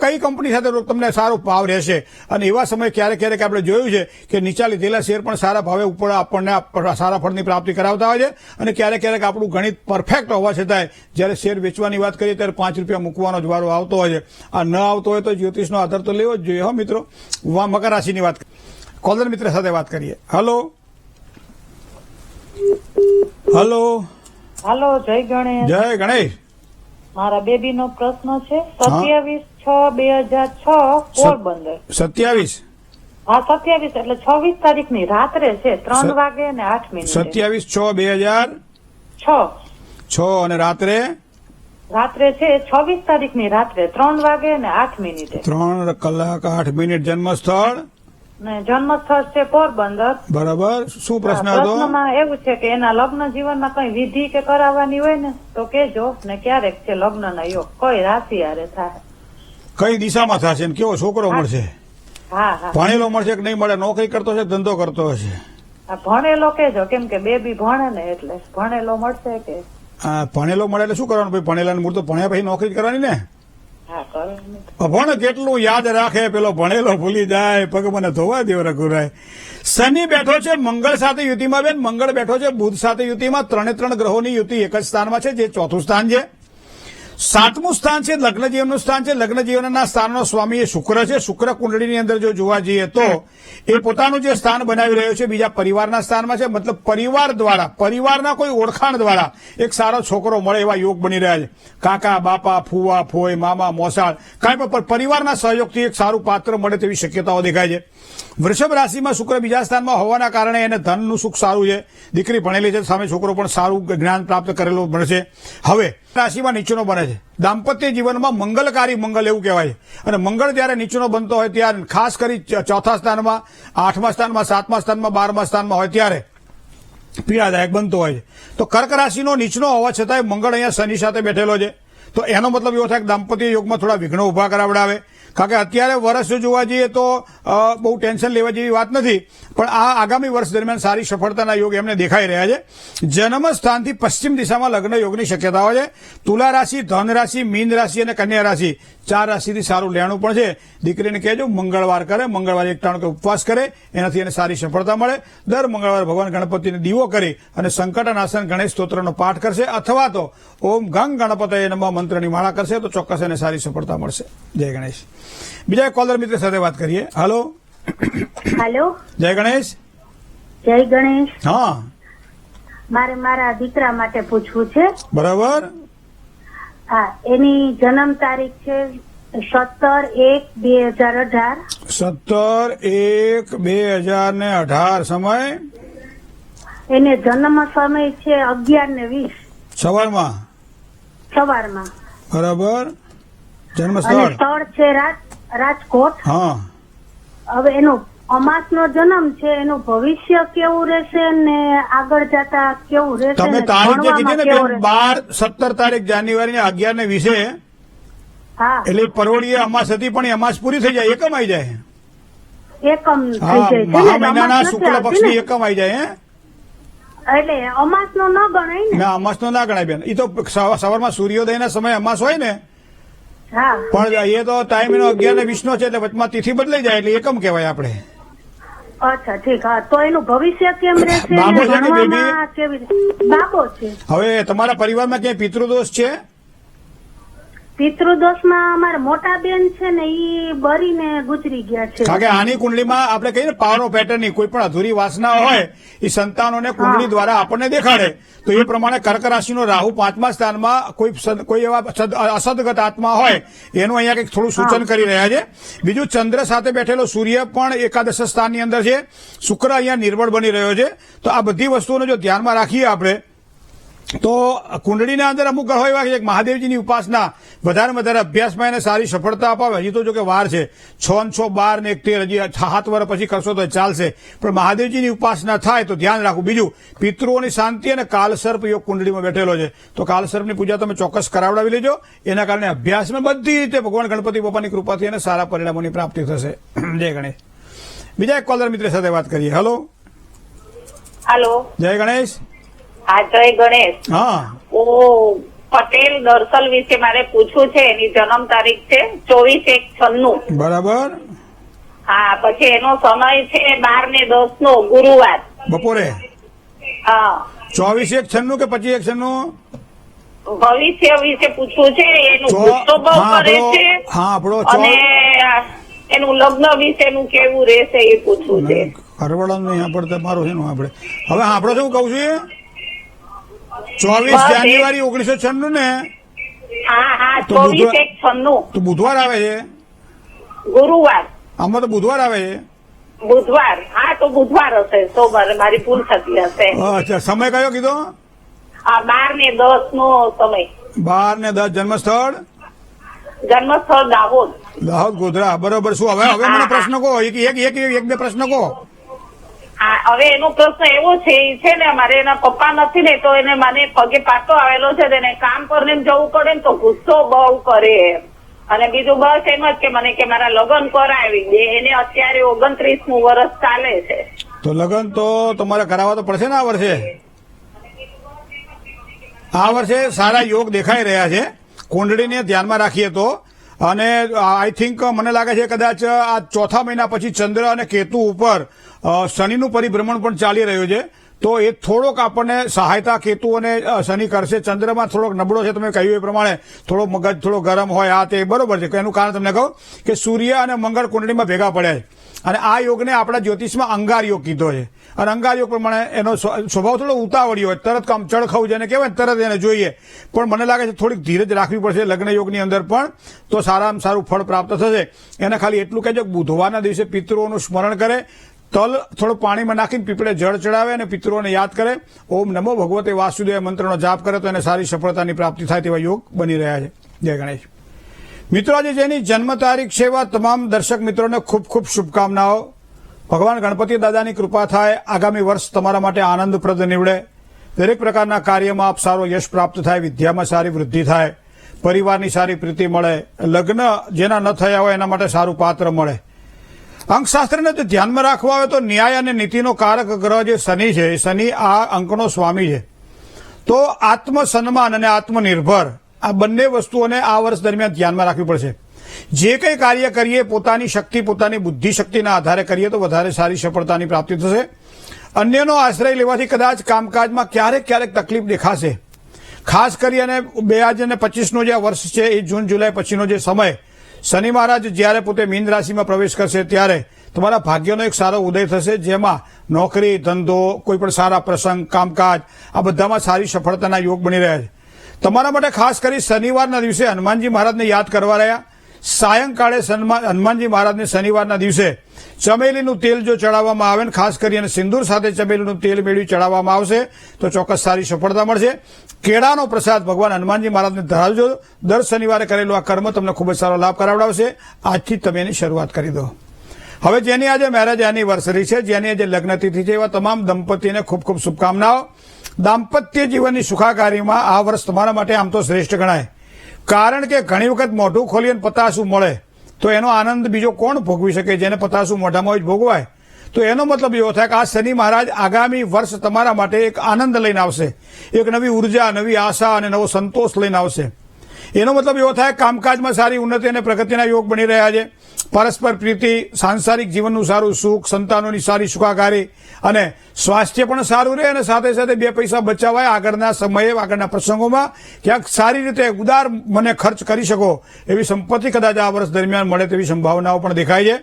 કઈ કંપની સાથે તમને સારો ભાવ રહેશે. અને એવા સમય ક્યારેક આપણે જોયું છે કે નીચા લીધેલા શેર પણ સારા ભાવે ઉપર આપણને સારા ફળની પ્રાપ્તિ કરાવતા હોય છે. અને ક્યારેક આપણું ગણિત પરફેક્ટ હોવા છતાંય જ્યારે શેર વેચવાની વાત કરીએ ત્યારે 5 રૂપિયા મૂકવાનો જ વારો આવતો હોય છે. આ ન આવતો હોય તો જ્યોતિષનો આધાર તો લેવો જ જોઈએ. હો મિત્રો, મકર રાશિની વાત, કોલર મિત્ર સાથે વાત કરીએ. હલો, જય ગણેશ. જય ગણેશ. મારા બેબીનો પ્રશ્ન છે. 27/6/2006 પોરબંદર. 27? હા, 27 એટલે 26 તારીખની રાત્રે છે, 3 વાગે અને 8 મિનિટે. 27/6/2006 અને રાત્રે રાત્રે છે 26 તારીખની રાત્રે 3 વાગે ને 8 મિનિટે 3 કલાક 8 મિનિટ. જન્મ સ્થળ ને જન્મ સ્થળ છે પોરબંદર. બરાબર. શું પ્રશ્ન હતો? પ્રશ્નમાં એવું છે કે એના લગ્ન જીવનમાં કઈ વિધિ કે કરાવવાની હોય ને તો કેજો, ને ક્યારેક છે લગ્નના યોગ, કઈ રાશિ હારે થાય, કઈ દિશામાં થશે ને કેવો છોકરો મળશે? હા હા ભણેલો મળશે કે નહીં મળે? નોકરી કરતો છે, ધંધો કરતો હશે? આ ભણેલો કેજો, કેમ કે બેબી ભણે ને એટલે ભણેલો મળશે કે આ ભણેલો મળે એટલે શું કરવાનું? ભાઈ ભણેલાને મૂળ તો ભણ્યા પછી નોકરી જ કરવાની ને. હા કરો. અભણ કેટલું યાદ રાખે, પેલો ભણેલો ભૂલી જાય, પગ મને ધોવા દેવ રઘુરાય. શનિ બેઠો છે મંગળ સાથે યુતિમાં બેન, મંગળ બેઠો છે બુધ સાથે યુતિમાં. 3 ગ્રહોની યુતિ એક જ સ્થાનમાં છે, જે ચોથું સ્થાન છે. 7મું સ્થાન છે લગ્ન જીવનનું સ્થાન છે. લગ્ન જીવનના સ્થાનનો સ્વામી એ શુક્ર છે. શુક્ર કુંડળીની અંદર જો જોવા જઈએ તો એ પોતાનું જે સ્થાન બનાવી રહ્યો છે બીજા પરિવારના સ્થાનમાં છે. મતલબ પરિવાર દ્વારા, પરિવારના કોઈ ઓળખાણ દ્વારા એક સારો છોકરો મળે એવા યોગ બની રહ્યા છે. કાકા, બાપા, ફુવા, ફોઈ, મામા, મોસાળ, કાંઈ પણ પરિવારના સહયોગથી એક સારું પાત્ર મળે તેવી શક્યતાઓ દેખાય છે. વૃષભ રાશિમાં શુક્ર બીજા સ્થાનમાં હોવાના કારણે એને ધનનું સુખ સારું છે. દીકરી ભણેલી છે, સામે છોકરો પણ સારું જ્ઞાન પ્રાપ્ત કરેલો મળશે. હવે રાશિમાં નીચેનો બને છે. દાંપત્ય જીવનમાં મંગલકારી મંગલ એવું કહેવાય છે. અને મંગળ જ્યારે નીચેનો બનતો હોય ત્યારે ખાસ કરી ચોથા સ્થાનમાં, 8મા સ્થાનમાં, 7મા સ્થાનમાં, 12મા સ્થાનમાં હોય ત્યારે પીડાદાયક બનતો હોય છે. તો કર્ક રાશિનો નીચનો હોવા છતાંય મંગળ અહીંયા શનિ સાથે બેઠેલો છે. તો એનો મતલબ એવો થાય કે દાંપત્ય યોગમાં થોડા વિઘ્નો ઉભા કરાવડાવે. કારણ કે અત્યારે વર્ષ જો જોવા જઈએ તો બહુ ટેન્શન લેવા જેવી વાત નથી, પણ આ આગામી વર્ષ દરમિયાન સારી સફળતાના યોગ એમને દેખાઈ રહ્યા છે. જન્મ સ્થાનથી પશ્ચિમ દિશામાં લગ્ન યોગની શક્યતાઓ છે. તુલા રાશિ, ધન રાશિ, મીન રાશિ અને કન્યા રાશિ 4 રાશિથી સારું લેણું પણ છે. દીકરીને કહેજો મંગળવાર કરે, મંગળવારે 1 ટાણું ઉપવાસ કરે, એનાથી એને સારી સફળતા મળે. દર મંગળવારે ભગવાન ગણપતિને દીવો કરી અને સંકટનાશન ગણેશ સ્તોત્રનો પાઠ કરશે, અથવા તો ઓમ ગંગ ગણપતયે નમઃ મંત્રની માળા કરશે તો ચોક્કસ એને સારી સફળતા મળશે. જય ગણેશ. બીજા કોલર મિત્ર સાથે વાત કરીએ. હાલો. હેલો, જય ગણેશ. જય ગણેશ. હા મારે મારા દીકરા માટે પૂછવું છે. બરાબર. હા, એની જન્મ તારીખ છે 17/1/2018. 17/1/2018. સમય એને જન્મ સમય છે 11:20 સવારમાં. સવારમાં. બરાબર. જન્મ અને સ્થળ સ્થળ છે રાજકોટ. હા. હવે એનો અમાસનો જન્મ છે, એનું ભવિષ્ય કેવું રહેશે ને આગળ જતા કેવું રહેશે? તમે ને તારીખ જે કીધી ને ભણવામાં બેન, કેવું રહેશે? 17 તારીખ જાન્યુઆરી 11:20, હા, એટલે પરોઢીએ અમાસ હતી પણ એ અમાસ પૂરી થઈ જાય, એકમ આવી જાય. એકમ થઈ હા, જાય છે ને, મહા મહિનાના અમાસ નથી શુક્લ આવતી પક્ષની ને. એકમ આવી જાય. એટલે અમાસનો ન ગણાય ને. ના, અમાસ નો ના ગણાય બેન. એ તો સવારમાં સૂર્યોદયના સમય અમાસ હોય ને, હા, પણ એ તો ટાઈમ એનો 11:20 નો છે, એટલે વચમાં તિથિ બદલાઈ જાય એટલે એકમ કહેવાય આપણે. અચ્છા, ઠીક. હા, તો એનું ભવિષ્ય કેમ રહેશે? બાબો ને છે કે ભણવામાં કેવી રીતે? બાબો છે. હવે તમારા પરિવારમાં ક્યાંય પિતૃદોષ છે? પિતૃદોષમાં અમારા મોટા બેન છે ને, ઈ બરીને ગુજરી ગયા છે. કારણ કે આની કુંડલીમાં આપણે કહીએ ને પાવર ઓફ પેટર્નની કોઈ પણ અધૂરી વાસના હોય એ સંતાનોને કુંડલી દ્વારા આપણને દેખાડે. તો એ પ્રમાણે કર્ક રાશિનો રાહુ 5મા સ્થાનમાં કોઈ એવા અસદગત આત્મા હોય એનું અહીંયા કંઈક થોડું સૂચન કરી રહ્યા છે. બીજું, ચંદ્ર સાથે બેઠેલો સૂર્ય પણ એકાદશ સ્થાનની અંદર છે. શુક્ર અહીંયા નિર્બળ બની રહ્યો છે. તો આ બધી વસ્તુઓને જો ધ્યાનમાં રાખીએ આપણે તો કુંડળીના અંદર અમુક ગ્રહો એવા છે કે મહાદેવજીની ઉપાસના વધારે વધારે અભ્યાસમાં એને સારી સફળતા અપાવે. હજી તો જો કે વાર છે, 6 ને 6 12 ને 1 13, હજી 7 વર્ષ પછી કરશો તો ચાલશે, પણ મહાદેવજીની ઉપાસના થાય તો ધ્યાન રાખવું. બીજું, પિતૃઓની શાંતિ અને કાલસર્પ યોગ કુંડળીમાં બેઠેલો છે, તો કાલસર્પની પૂજા તમે ચોક્કસ કરાવડાવી લેજો. એના કારણે અભ્યાસમાં બધી રીતે ભગવાન ગણપતિ બાપાની કૃપાથી એને સારા પરિણામોની પ્રાપ્તિ થશે. જય ગણેશ. બીજા એક કોલર મિત્ર સાથે વાત કરીએ. હલો. હાલો. જય ગણેશ. હા, જય ગણેશ. હા. પટેલ દર્શલ વિશે મારે પૂછવું છે. એની જન્મ તારીખ છે 24/1/96. બરાબર. હા, પછી એનો સમય છે 12:10 નો ગુરુવાર બપોરે. હા. 24/1/96 કે 25/1/96? ભવિષ્ય વિશે પૂછવું છે. એનું ગુસ્સો બહુ કરે છે હા, આપણો અને એનું લગ્ન વિશેનું કેવું રહેશે એ પૂછવું છે. હરવડા નહીં આપણે તમારું છે આપણે. હવે આપણો શું કહું છું, 24 જાન્યુઆરી 1996 ને? હા હા, તો બુધવાર- 24/1/96. તો બુધવાર આવે છે. ગુરુવાર. આમાં તો બુધવાર આવે છે. બુધવાર. હા, તો બુધવાર હશે. સોમવારે મારી ભૂલ થતી હશે. અચ્છા, સમય કયો કીધો? 12:10 નો સમય. 12 ને 10 જન્મસ્થળ જન્મસ્થળ દાહોદ. દાહોદ ગોધરા. બરોબર. શું હવે મને પ્રશ્ન કહો, એક બે પ્રશ્ન કહો. હા, હવે એનો પ્રશ્ન એવો છે, ઈ છે ને મારે એના પપ્પા નથી ને તો એને મને પગે પાટો આવેલો છે, તેને કામ કરીને જવું પડે ને તો ગુસ્સો બહુ કરે એમ. અને બીજું બસ એમ જ કે મને કે મારા લગ્ન કરાવી દે. એને અત્યારે 29મું વર્ષ ચાલે છે. તો લગ્ન તો તમારે કરાવવા તો પડશે ને આ વર્ષે. આ વર્ષે સારા યોગ દેખાઈ રહ્યા છે કુંડળીને ધ્યાનમાં રાખીએ તો. અને આઈ થિંક મને લાગે છે કદાચ આ ચોથા મહિના પછી ચંદ્ર અને કેતુ ઉપર શનિનું પરિભ્રમણ પણ ચાલી રહ્યું છે, તો એ થોડોક આપણને સહાયતા કેતુ અને શનિ કરશે. ચંદ્રમાં થોડોક નબળો છે, તમે કહ્યું એ પ્રમાણે થોડો મગજ થોડો ગરમ હોય, આ તે બરોબર છે. એનું કારણ તમને કહું કે સૂર્ય અને મંગળ કુંડળીમાં ભેગા પડ્યા છે, અને આ યોગને આપણા જ્યોતિષમાં અંગાર યોગ કીધો છે. અને અંગાર યોગ પ્રમાણે એનો સ્વભાવ થોડો ઉતાવળી હોય, તરત કામ ચડખાવું જેને કહેવાય તરત એને જોઈએ. પણ મને લાગે છે થોડીક ધીરજ રાખવી પડશે લગ્ન યોગની અંદર પણ, તો સારામાં સારું ફળ પ્રાપ્ત થશે. એને ખાલી એટલું કહેજો કે બુધવારના દિવસે પિતૃઓનું સ્મરણ કરે, તલ થોડું પાણીમાં નાખીને પીપળે જળ ચડાવે અને પિતૃઓને યાદ કરે, ઓમ નમો ભગવતે વાસુદેવ મંત્રનો જાપ કરે તો એને સારી સફળતાની પ્રાપ્તિ થાય તેવા યોગ બની રહ્યા છે. જય ગણેશ. મિત્રો, આજે જેની જન્મ તારીખ છે એવા તમામ દર્શક મિત્રોને ખૂબ ખૂબ શુભકામનાઓ. ભગવાન ગણપતિ દાદાની કૃપા થાય, આગામી વર્ષ તમારા માટે આનંદપ્રદ નીવડે, દરેક પ્રકારના કાર્યમાં આપ સારો યશ પ્રાપ્ત થાય, વિદ્યામાં સારી વૃદ્ધિ થાય, પરિવારની સારી પ્રીતિ મળે, લગ્ન જેના ન થયા હોય એના માટે સારું પાત્ર મળે. અંકશાસ્ત્રને જો ધ્યાનમાં રાખવા આવે તો ન્યાય અને નીતિનો કારક ગ્રહ જે શનિ છે, શનિ આ અંકનો સ્વામી છે. તો આત્મસન્માન અને આત્મનિર્ભર આ બંને વસ્તુઓને આ વર્ષ દરમિયાન ધ્યાનમાં રાખવી પડશે. જે કંઈ કાર્ય કરીએ પોતાની શક્તિ, પોતાની બુદ્ધિ શક્તિના આધારે કરીએ તો વધારે સારી સફળતાની પ્રાપ્તિ થશે. અન્યનો આશ્રય લેવાથી કદાચ કામકાજમાં ક્યારેક તકલીફ દેખાશે. ખાસ કરી અને 2025નો જે વર્ષ છે એ જૂન જુલાઈ પછીનો જે સમય, શનિ મહારાજ જ્યારે પોતે મીન રાશિમાં પ્રવેશ કરશે ત્યારે તમારા ભાગ્યનો એક સારો ઉદય થશે, જેમાં નોકરી, ધંધો, કોઈ પણ સારા પ્રસંગ, કામકાજ આ બધામાં સારી સફળતાના યોગ બની રહ્યા છે. તમારા માટે ખાસ કરી શનિવારના દિવસે હનુમાનજી મહારાજને યાદ કરવા રહ્યા. સાયંકાળે હનુમાનજી મહારાજને શનિવારના દિવસે ચમેલીનું તેલ જો ચડાવવામાં આવે ને ખાસ કરીને સિંદૂર સાથે ચમેલીનું તેલ મેળવી ચડાવવામાં આવશે તો ચોક્કસ સારી સફળતા મળશે. કેળાનો પ્રસાદ ભગવાન હનુમાનજી મહારાજને ધરાવજો. દર શનિવારે કરેલું આ કર્મ તમને ખૂબ જ સારો લાભ કરાવડાવશે. આજથી તમે એની શરૂઆત કરી દો. હવે જેની આજે મેરેજ એનિવર્સરી છે, જેની આજે લગ્નતિથિ છે, એવા તમામ દંપતીને ખૂબ ખૂબ શુભકામનાઓ. દાંપત્ય જીવનની સુખાકારીમાં આ વર્ષ તમારા માટે આમ તો શ્રેષ્ઠ ગણાય, કારણ કે ઘણી વખત મોઢું ખોલીને પતાસું મળે તો એનો આનંદ બીજો કોણ ભોગવી શકે, જેને પતાસું મોઢામાં જ ભોગવાય. તો એનો મતલબ એવો થાય કે આ શનિ મહારાજ આગામી વર્ષ તમારા માટે એક આનંદ લઈને આવશે, એક નવી ઉર્જા, નવી આશા અને નવો સંતોષ લઈને આવશે. એનો મતલબ એવો થાય કામકાજમાં સારી ઉન્નતિ અને પ્રગતિના યોગ બની રહ્યા છે. પરસ્પર પ્રીતિ, સાંસારિક જીવનનું સારું સુખ, સંતાનોની સારી સુખાકારી અને સ્વાસ્થ્ય પણ સારું રહે, અને સાથે સાથે બે પૈસા બચાવાય આગળના સમયે, આગળના પ્રસંગોમાં ક્યાંક સારી રીતે ઉદાર મને ખર્ચ કરી શકો એવી સંપત્તિ કદાચ આ વર્ષ દરમિયાન મળે તેવી સંભાવનાઓ પણ દેખાય છે.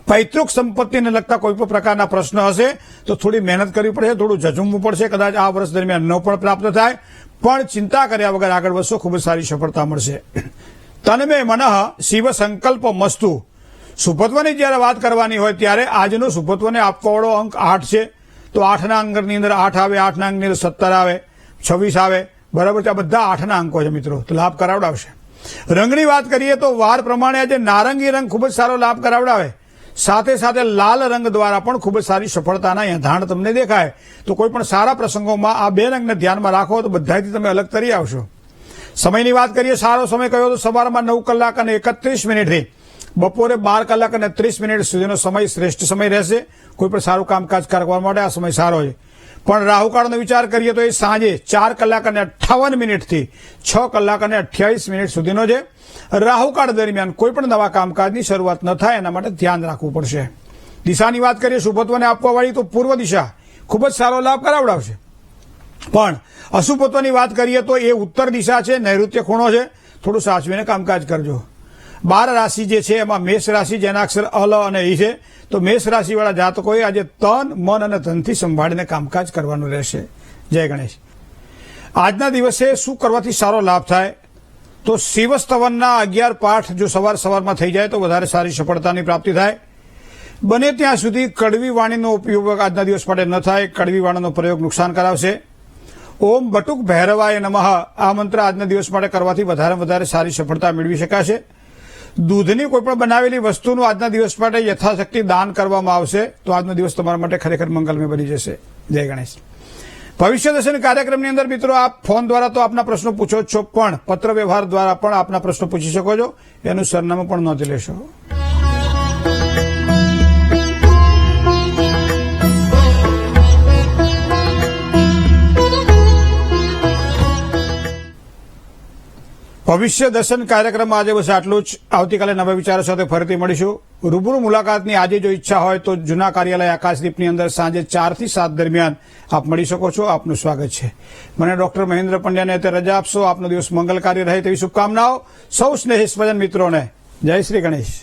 પૈતૃક સંપત્તિને લગતા કોઈ પણ પ્રકારના પ્રશ્ન હશે તો થોડી મહેનત કરવી પડશે, થોડું ઝઝુમવું પડશે. કદાચ આ વર્ષ દરમિયાન ન પણ પ્રાપ્ત થાય, પણ ચિંતા કર્યા વગર આગળ વધશો, ખૂબ જ સારી સફળતા મળશે. તન્મે મનઃ શિવ સંકલ્પ મસ્તુ. સુભત્વની જ્યારે વાત કરવાની હોય ત્યારે આજનો સુભત્વને આપવાવાળો અંક 8 છે. તો 8ના અંકની અંદર 8 આવે, 8ના અંકની અંદર 17 આવે, 26 આવે, બરાબર છે. આ બધા 8ના અંકો છે મિત્રો, તો લાભ કરાવડાવશે. રંગની વાત કરીએ તો વાર પ્રમાણે આજે નારંગી રંગ ખૂબ જ સારો લાભ કરાવડાવે. સાથે સાથે લાલ રંગ દ્વારા પણ ખૂબ જ સારી સફળતાના યંધાણ તમને દેખાય. તો કોઈ પણ સારા પ્રસંગોમાં આ બે રંગને ધ્યાનમાં રાખો તો બધાથી તમે અલગ તરી આવશો. સમયની વાત કરીએ, સારો સમય કયો તો સવારમાં 9 કલાક અને 31 મિનિટથી બપોરે 12 કલાક અને 30 મિનિટ સુધીનો સમય શ્રેષ્ઠ સમય રહેશે. કોઈ પણ સારું કામકાજ કરવા માટે આ સમય સારો છે. પણ રાહુકાળનો વિચાર કરીએ તો એ સાંજે 4 કલાક અને 58 મિનિટથી 6 કલાક અને 28 મિનિટ સુધીનો છે. રાહુકાળ દરમિયાન કોઈ પણ નવા કામકાજની શરૂઆત ન થાય એના માટે ધ્યાન રાખવું પડશે. દિશાની વાત કરીએ શુભત્વને આપવાવાળી તો પૂર્વ દિશા ખૂબ જ સારો લાભ કરાવડાવશે. પણ અશુભત્વની વાત કરીએ તો એ ઉત્તર દિશા છે, નૈઋત્ય ખૂણો છે, થોડું સાચવીને કામકાજ કરજો. 12 રાશિ જે છે એમાં મેષ રાશિ જેના અક્ષર અલ અને ઈ છે, તો મેષ રાશિવાળા જાતકોએ આજે તન, મન અને ધનથી સંભાળીને કામકાજ કરવાનું રહેશે. જય ગણેશ. આજના દિવસે શું કરવાથી સારો લાભ થાય તો શિવ સ્તવનના 11 પાઠ જો સવારમાં થઈ જાય તો વધારે સારી સફળતાની પ્રાપ્તિ થાય. બને ત્યાં સુધી કડવી વાણીનો ઉપયોગ આજના દિવસ માટે ન થાય. કડવી વાણીનો પ્રયોગ નુકસાન કરાવશે. ઓમ બટુક ભૈરવાય નમઃ આ મંત્ર આજના દિવસ માટે કરવાથી વધારે સારી સફળતા મેળવી શકાશે. દૂધની કોઈ પણ બનાવેલી વસ્તુનું આજના દિવસ માટે યથાશક્તિ દાન કરવામાં આવશે તો આજનો દિવસ તમારા માટે ખરેખર મંગલમય બની જશે. જય ગણેશ. ભવિષ્ય દર્શન કાર્યક્રમની અંદર મિત્રો આપ ફોન દ્વારા તો આપના પ્રશ્નો પૂછો જ છો, પણ પત્ર વ્યવહાર દ્વારા પણ આપના પ્રશ્નો પૂછી શકો છો. એનું સરનામું પણ નોંધી લેશો. ભવિષ્ય દર્શન કાર્યક્રમમાં આજે બસ આટલું જ. આવતીકાલે નવા વિચારો સાથે ફરીથી મળીશું. રૂબરૂ મુલાકાતની આજે જો ઈચ્છા હોય તો જૂના કાર્યાલય આકાશદીપની અંદર સાંજે 4 થી 7 દરમિયાન આપ મળી શકો છો. આપનું સ્વાગત છે. મને ડોક્ટર મહેન્દ્ર પંડ્યાને અત્યારે રજા આપશો. આપનો દિવસ મંગલકારી રહે તેવી શુભકામનાઓ સૌ સ્નેહી સ્વજન મિત્રોને. જય શ્રી ગણેશ.